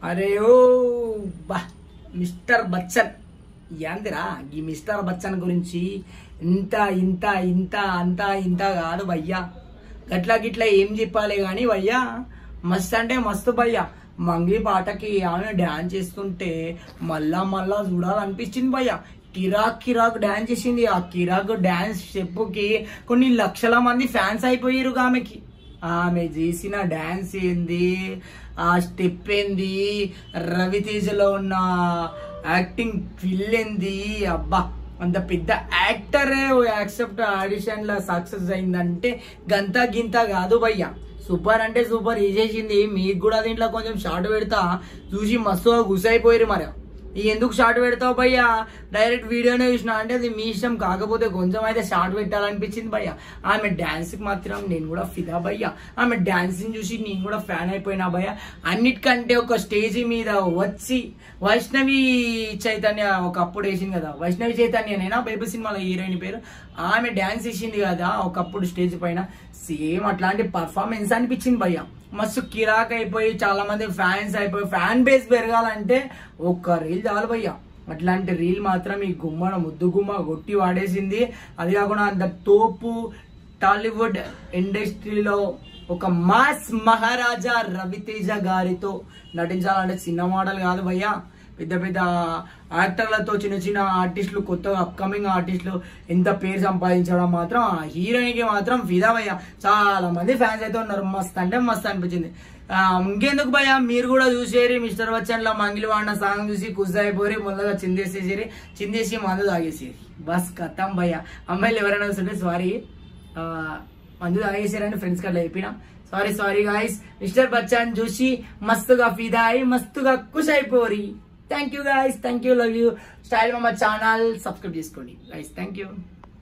అరే ఓ బా మిస్టర్ బచ్చన్ ఏందిరా ఈ మిస్టర్ బచ్చన్ గురించి ఇంత ఇంత ఇంత అంతా ఇంత కాదు భయ్యా. గట్లా గిట్లా ఏం చెప్పాలి గాని భయ్యా, మస్తు అంటే మస్తు భయ్యా. మంగి పాటకి ఆమె డాన్స్ చేస్తుంటే మళ్ళా మళ్ళా చూడాలనిపించింది భయ్యా. కిరాక్ కిరాక్ డాన్స్ చేసింది. ఆ కిరాక్ డాన్స్ స్టెప్పుకి కొన్ని లక్షల మంది ఫ్యాన్స్ అయిపోయారు ఆమెకి. ఆమె చేసిన డాన్స్ ఏంది, ఆ స్టెప్ ఏంది, రవితేజలో ఉన్న యాక్టింగ్ ఫిల్ ఏంది, అబ్బా అంత పెద్ద యాక్టరే యాక్సెప్ట్ ఆడిషన్ లో సక్సెస్ అయిందంటే గంత గింత కాదు భయ్యా. సూపర్ అంటే సూపర్ చేసేసింది. మీకు కూడా దీంట్లో కొంచెం షార్ట్ పెడతా, చూసి మస్తుగా గుసైపోయారు. మరి ఎందుకు షార్ట్ పెడతావు భయ్యా, డైరెక్ట్ వీడియోనే చూసిన అంటే అది మీ ఇష్టం. కాకపోతే కొంచెం అయితే షార్ట్ పెట్టాలనిపించింది భయ్యా. ఆమె డాన్స్ కి మాత్రం నేను కూడా ఫిదా భయ్యా. ఆమె డాన్సింగ్ చూసి నేను కూడా ఫ్యాన్ అయిపోయినా భయ్యా. అన్నిటికంటే ఒక స్టేజ్ మీద వచ్చి వైష్ణవి చైతన్య ఒకప్పుడు వేసింది కదా, వైష్ణవి చైతన్యనేనా బేబీ సినిమాలో హీరోయిన్ పేరు, ఆమె డాన్స్ వేసింది కదా ఒకప్పుడు స్టేజ్ పైన. సేమ్ అట్లాంటి పర్ఫార్మెన్స్ అనిపించింది భయ్యా. మస్తు కిరాక్ అయిపోయి చాలా మంది ఫ్యాన్స్ అయిపోయి ఫ్యాన్ బేస్ పెరగాలంటే ఒక్క రీల్ చాలు భయ్యా. అట్లాంటి రీల్ మాత్రం ఈ గుమ్మన ముద్దు గుమ్మ కొట్టి వాడేసింది. అది కాకుండా అంత తోపు టాలీవుడ్ ఇండస్ట్రీలో ఒక మాస్ మహారాజా రవితేజ గారితో నటించాలంటే చిన్న మోడల్ కాదు భయ్యా. పెద్ద పెద్ద యాక్టర్లతో చిన్న చిన్న ఆర్టిస్టులు, కొత్తగా అప్కమింగ్ ఆర్టిస్టులు ఎంత పేరు సంపాదించడం మాత్రం ఆ హీరోయిన్ కి మాత్రం ఫిదా భయ్యా. చాలా మంది ఫ్యాన్స్ అయితే ఉన్నారు. మస్త్ అంటే మస్త్ అనిపించింది. ఇంకెందుకు భయ్యా, మీరు కూడా చూసేరి మిస్టర్ బచ్చన్ లో మంగిలి వాడిన సాంగ్ చూసి కుజ్ అయిపోయి మొదలుగా చిందేసేసేరి, చిందేసి మందు తాగేసేరి. బస్ కథం భయ్యా. అమ్మాయిలు ఎవరైనా వస్తుంటే సారీ మందు తాగేసారని ఫ్రెండ్స్ కట్లా చెప్పినా. Sorry guys. మిస్టర్ బచ్చన్ చూసి మస్తుగా ఫిదా అయి మస్తుగా కుష్ అయిపోరి. Thank you guys, thank you, love you. Style Mamma channel subscribe చేసుకోండి గాయస్. Thank you.